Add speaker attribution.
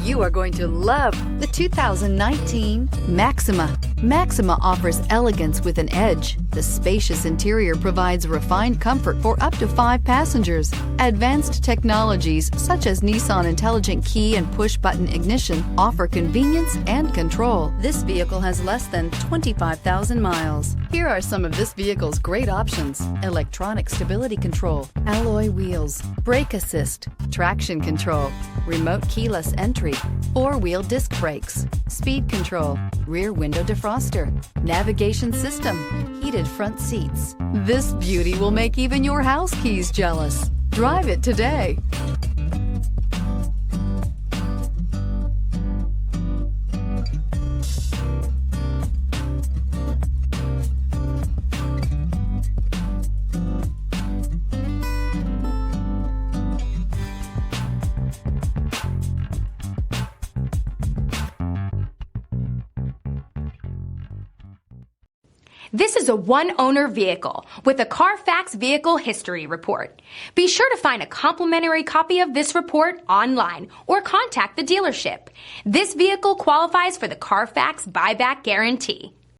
Speaker 1: You are going to love the 2019 Maxima. Maxima offers elegance with an edge. The spacious interior provides refined comfort for up to 5 passengers. Advanced technologies such as Nissan Intelligent Key and push-button ignition offer convenience and control. This vehicle has less than 25,000 miles. Here are some of this vehicle's great options: electronic stability control, alloy wheels, brake assist, traction control, remote keyless entry, 4-wheel disc brakes, speed control, rear window defroster, navigation system, heated front seats. This beauty will make even your house keys jealous. Drive it today.
Speaker 2: This is a one-owner vehicle with a Carfax Vehicle History Report. Be sure to find a complimentary copy of this report online or contact the dealership. This vehicle qualifies for the Carfax Buyback Guarantee.